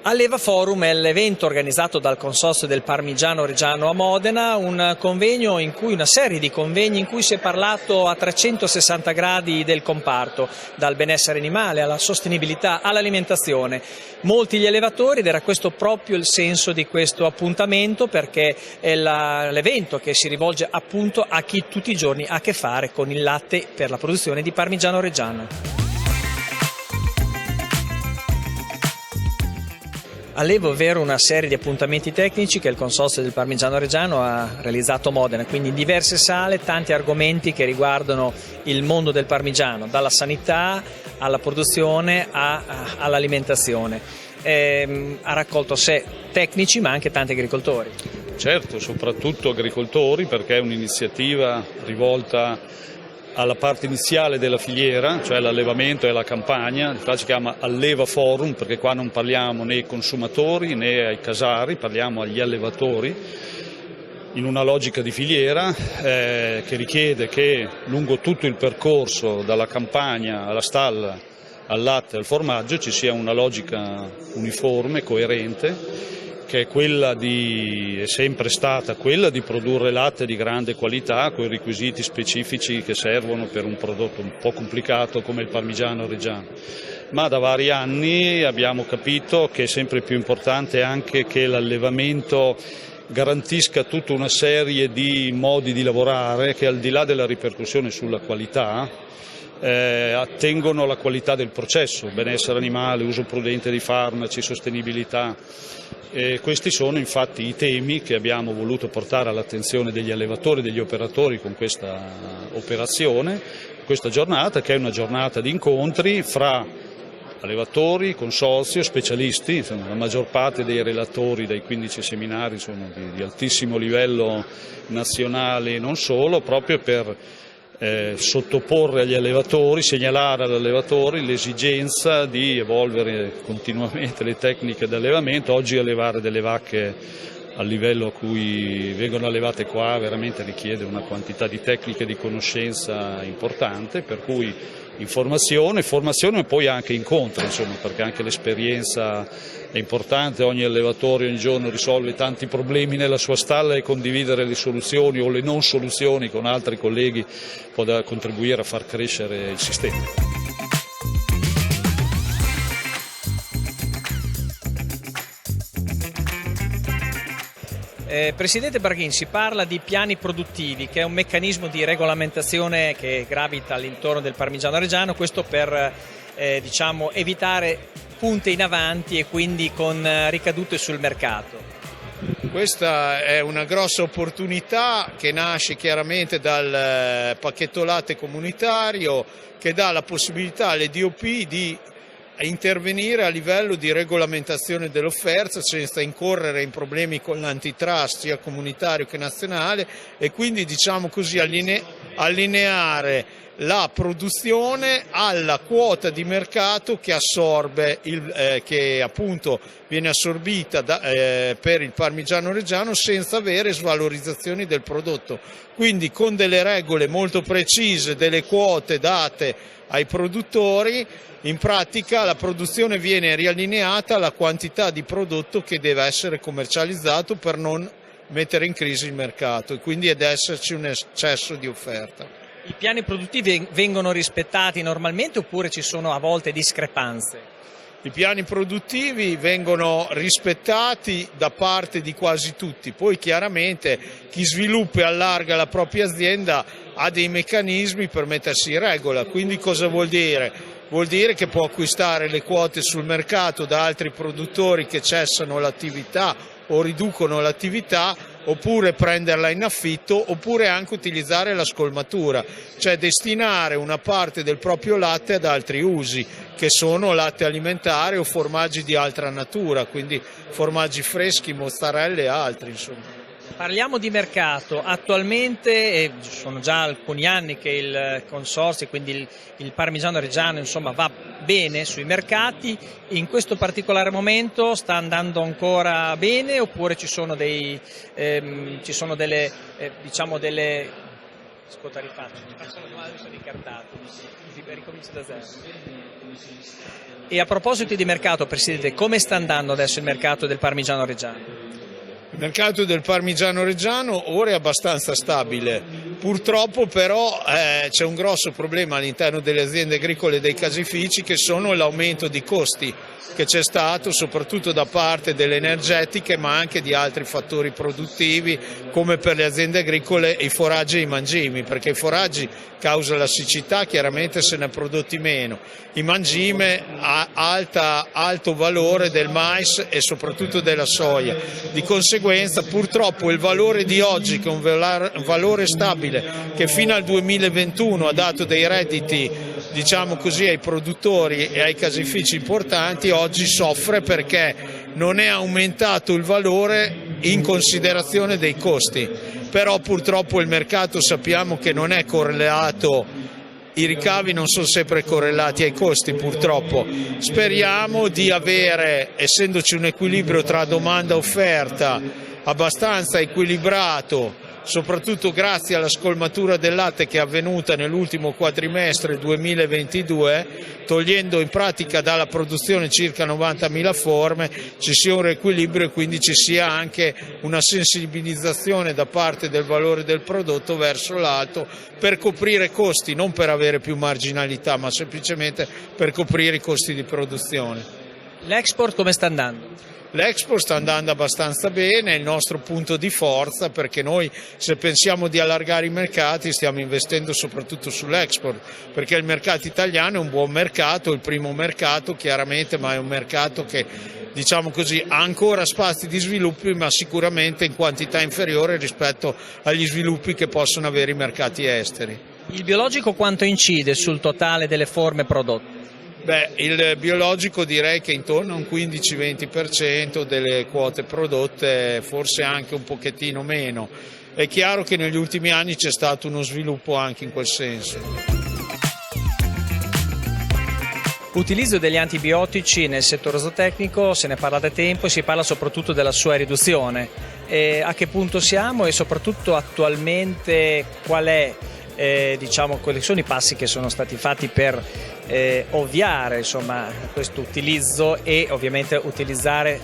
Alleva Forum è l'evento organizzato dal Consorzio del Parmigiano Reggiano a Modena, una serie di convegni in cui si è parlato a 360 gradi del comparto, dal benessere animale alla sostenibilità all'alimentazione. Molti gli allevatori, ed era questo proprio il senso di questo appuntamento, perché è l'evento che si rivolge appunto a chi tutti i giorni ha a che fare con il latte per la produzione di Parmigiano Reggiano. Allevo ovvero una serie di appuntamenti tecnici che il Consorzio del Parmigiano Reggiano ha realizzato a Modena, quindi in diverse sale tanti argomenti che riguardano il mondo del parmigiano, dalla sanità alla produzione all'alimentazione. Ha raccolto tecnici ma anche tanti agricoltori. Certo, soprattutto agricoltori, perché è un'iniziativa rivolta alla parte iniziale della filiera, cioè l'allevamento e la campagna. Infatti si chiama Alleva Forum, perché qua non parliamo né ai consumatori né ai casari, parliamo agli allevatori, in una logica di filiera che richiede che lungo tutto il percorso, dalla campagna alla stalla, al latte, al formaggio, ci sia una logica uniforme, coerente, che è sempre stata quella di produrre latte di grande qualità con i requisiti specifici che servono per un prodotto un po' complicato come il Parmigiano Reggiano. Ma da vari anni abbiamo capito che è sempre più importante anche che l'allevamento garantisca tutta una serie di modi di lavorare che, al di là della ripercussione sulla qualità, attengono alla qualità del processo, benessere animale, uso prudente di farmaci, sostenibilità. Questi sono infatti i temi che abbiamo voluto portare all'attenzione degli allevatori e degli operatori con questa operazione, questa giornata, che è una giornata di incontri fra allevatori, consorzio, specialisti. Insomma, la maggior parte dei relatori dei 15 seminari sono di altissimo livello nazionale e non solo, proprio per sottoporre agli allevatori, segnalare agli allevatori l'esigenza di evolvere continuamente le tecniche di allevamento. Oggi allevare delle vacche al livello a cui vengono allevate qua veramente richiede una quantità di tecniche di conoscenza importante, per cui formazione e poi anche incontri, insomma, perché anche l'esperienza è importante. Ogni allevatore ogni giorno risolve tanti problemi nella sua stalla e condividere le soluzioni o le non soluzioni con altri colleghi può contribuire a far crescere il sistema. Presidente Barghin, si parla di piani produttivi, che è un meccanismo di regolamentazione che gravita all'intorno del Parmigiano Reggiano, questo per evitare punte in avanti e quindi con ricadute sul mercato. Questa è una grossa opportunità che nasce chiaramente dal pacchetto latte comunitario, che dà la possibilità alle DOP di intervenire a livello di regolamentazione dell'offerta senza incorrere in problemi con l'antitrust sia comunitario che nazionale, e quindi allineare la produzione alla quota di mercato che assorbe che appunto viene assorbita per il Parmigiano Reggiano, senza avere svalorizzazioni del prodotto, quindi con delle regole molto precise, delle quote date ai produttori. In pratica la produzione viene riallineata alla quantità di prodotto che deve essere commercializzato per non mettere in crisi il mercato e quindi ad esserci un eccesso di offerta. I piani produttivi vengono rispettati normalmente oppure ci sono a volte discrepanze? I piani produttivi vengono rispettati da parte di quasi tutti, poi chiaramente chi sviluppa e allarga la propria azienda ha dei meccanismi per mettersi in regola. Quindi cosa vuol dire? Vuol dire che può acquistare le quote sul mercato da altri produttori che cessano l'attività o riducono l'attività, oppure prenderla in affitto, oppure anche utilizzare la scolmatura, cioè destinare una parte del proprio latte ad altri usi, che sono latte alimentare o formaggi di altra natura, quindi formaggi freschi, mozzarelle e altri, insomma. Parliamo di mercato. Attualmente sono già alcuni anni che il consorzio, quindi il Parmigiano Reggiano, insomma, va bene sui mercati. In questo particolare momento sta andando ancora bene oppure ci sono delle Ascolta, rifaccio, ti faccio la domanda, sono incartato, ricomincio da zero. E a proposito di mercato, Presidente, come sta andando adesso il mercato del Parmigiano Reggiano? Il mercato del Parmigiano Reggiano ora è abbastanza stabile, purtroppo però c'è un grosso problema all'interno delle aziende agricole e dei caseifici, che sono l'aumento di costi che c'è stato soprattutto da parte delle energetiche, ma anche di altri fattori produttivi, come per le aziende agricole i foraggi e i mangimi, perché i foraggi, causa la siccità, chiaramente se ne è prodotti meno, i mangime ha alto valore del mais e soprattutto della soia, di conseguenza purtroppo il valore di oggi, che è un valore stabile, che fino al 2021 ha dato dei redditi, diciamo così, ai produttori e ai caseifici importanti, oggi soffre perché non è aumentato il valore in considerazione dei costi. Però purtroppo il mercato sappiamo che non è correlato, i ricavi non sono sempre correlati ai costi, purtroppo. Speriamo di avere, essendoci un equilibrio tra domanda e offerta abbastanza equilibrato, soprattutto grazie alla scolmatura del latte che è avvenuta nell'ultimo quadrimestre 2022, togliendo in pratica dalla produzione circa 90.000 forme, ci sia un riequilibrio e quindi ci sia anche una sensibilizzazione da parte del valore del prodotto verso l'alto, per coprire costi, non per avere più marginalità, ma semplicemente per coprire i costi di produzione. L'export come sta andando? L'export sta andando abbastanza bene, è il nostro punto di forza, perché noi, se pensiamo di allargare i mercati, stiamo investendo soprattutto sull'export, perché il mercato italiano è un buon mercato, il primo mercato chiaramente, ma è un mercato che, diciamo così, ha ancora spazi di sviluppo, ma sicuramente in quantità inferiore rispetto agli sviluppi che possono avere i mercati esteri. Il biologico quanto incide sul totale delle forme prodotte? Beh, il biologico direi che intorno a un 15-20% delle quote prodotte, forse anche un pochettino meno. È chiaro che negli ultimi anni c'è stato uno sviluppo anche in quel senso. Utilizzo degli antibiotici nel settore zootecnico, se ne parla da tempo e si parla soprattutto della sua riduzione. A che punto siamo e soprattutto attualmente qual è, quali sono i passi che sono stati fatti per ovviare questo utilizzo e ovviamente utilizzare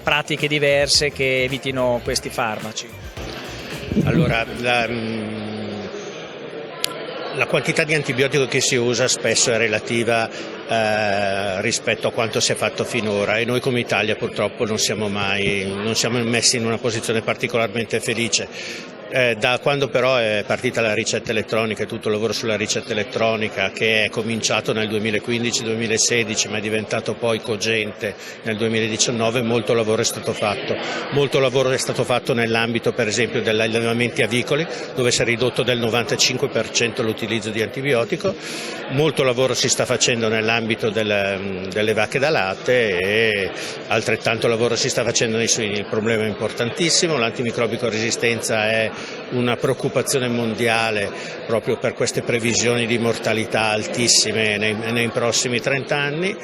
pratiche diverse che evitino questi farmaci? Allora, la quantità di antibiotico che si usa spesso è relativa rispetto a quanto si è fatto finora, e noi come Italia purtroppo non siamo messi in una posizione particolarmente felice. Da quando però è partita la ricetta elettronica e tutto il lavoro sulla ricetta elettronica, che è cominciato nel 2015-2016 ma è diventato poi cogente nel 2019, molto lavoro è stato fatto. Molto lavoro è stato fatto nell'ambito per esempio degli allevamenti avicoli, dove si è ridotto del 95% l'utilizzo di antibiotico. Molto lavoro si sta facendo nell'ambito delle vacche da latte, e altrettanto lavoro si sta facendo nei suini. Il problema è importantissimo, l'antimicrobico resistenza è una preoccupazione mondiale proprio per queste previsioni di mortalità altissime nei prossimi 30 anni.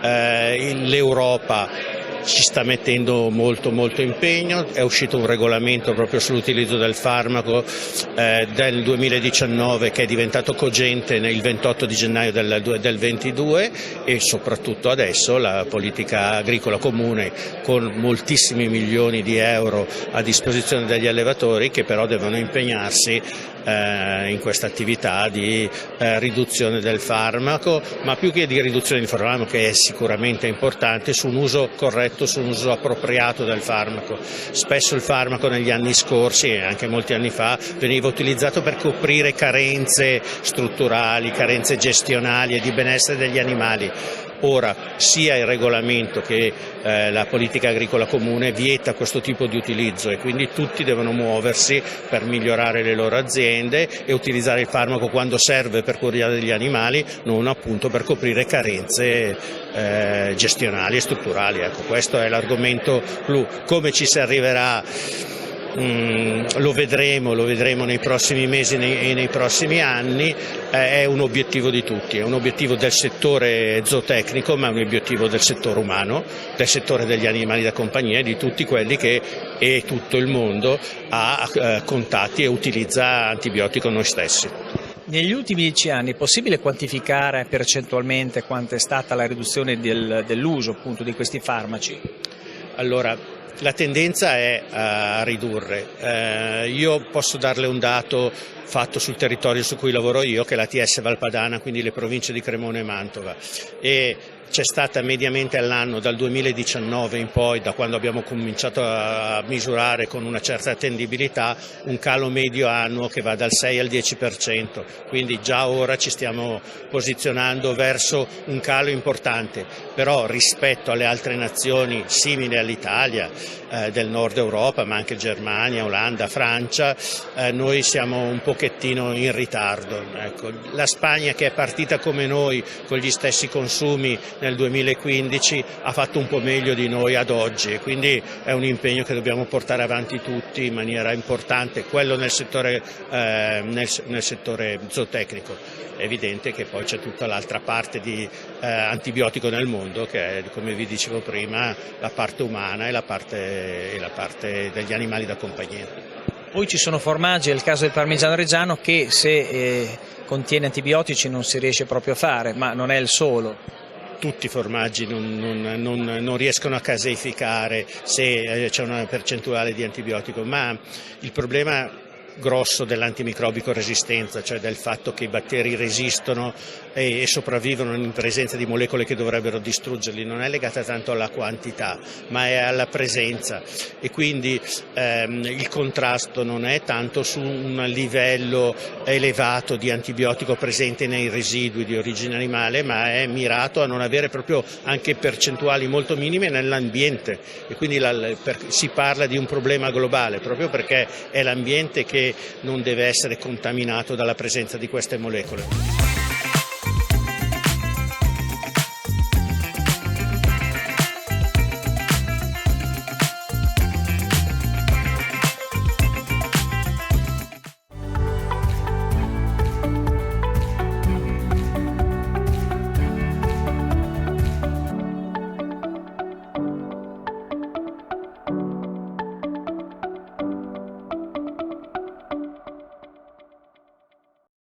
L'Europa ci sta mettendo molto impegno, è uscito un regolamento proprio sull'utilizzo del farmaco del 2019 che è diventato cogente il 28 di gennaio del 22, e soprattutto adesso la politica agricola comune, con moltissimi milioni di euro a disposizione degli allevatori, che però devono impegnarsi in questa attività di riduzione del farmaco, ma più che di riduzione del farmaco, che è sicuramente importante, su un uso corretto, su un uso appropriato del farmaco. Spesso il farmaco negli anni scorsi e anche molti anni fa veniva utilizzato per coprire carenze strutturali, carenze gestionali e di benessere degli animali. Ora sia il regolamento che la politica agricola comune vieta questo tipo di utilizzo, e quindi tutti devono muoversi per migliorare le loro aziende e utilizzare il farmaco quando serve per curare gli animali, non appunto per coprire carenze gestionali e strutturali. Ecco, questo è l'argomento clou. Come ci si arriverà lo vedremo nei prossimi mesi e nei prossimi anni, è un obiettivo di tutti, è un obiettivo del settore zootecnico, ma è un obiettivo del settore umano, del settore degli animali da compagnia e di tutti quelli e tutto il mondo ha contatti e utilizza antibiotico noi stessi. Negli ultimi 10 anni è possibile quantificare percentualmente quanto è stata la riduzione dell'uso appunto di questi farmaci? Allora, la tendenza è a ridurre. Io posso darle un dato fatto sul territorio su cui lavoro io, che è la TS Valpadana, quindi le province di Cremona e Mantova, e c'è stata mediamente all'anno dal 2019 in poi, da quando abbiamo cominciato a misurare con una certa attendibilità, un calo medio annuo che va dal 6 al 10%, quindi già ora ci stiamo posizionando verso un calo importante, però rispetto alle altre nazioni simili all'Italia, del nord Europa, ma anche Germania, Olanda, Francia, noi siamo un pochettino in ritardo. Ecco, la Spagna, che è partita come noi con gli stessi consumi nel 2015, ha fatto un po' meglio di noi ad oggi, e quindi è un impegno che dobbiamo portare avanti tutti in maniera importante, quello nel settore zootecnico. È evidente che poi c'è tutta l'altra parte di antibiotico nel mondo, che è, come vi dicevo prima, la parte umana e la parte degli animali da compagnia. Poi ci sono formaggi, è il caso del parmigiano reggiano, che se contiene antibiotici non si riesce proprio a fare, ma non è il solo. Tutti i formaggi non riescono a caseificare se c'è una percentuale di antibiotico, ma il problema grosso dell'antimicrobico resistenza, cioè del fatto che i batteri resistono e sopravvivono in presenza di molecole che dovrebbero distruggerli, non è legata tanto alla quantità ma è alla presenza, e quindi il contrasto non è tanto su un livello elevato di antibiotico presente nei residui di origine animale, ma è mirato a non avere proprio anche percentuali molto minime nell'ambiente, e quindi si parla di un problema globale proprio perché è l'ambiente che non deve essere contaminato dalla presenza di queste molecole.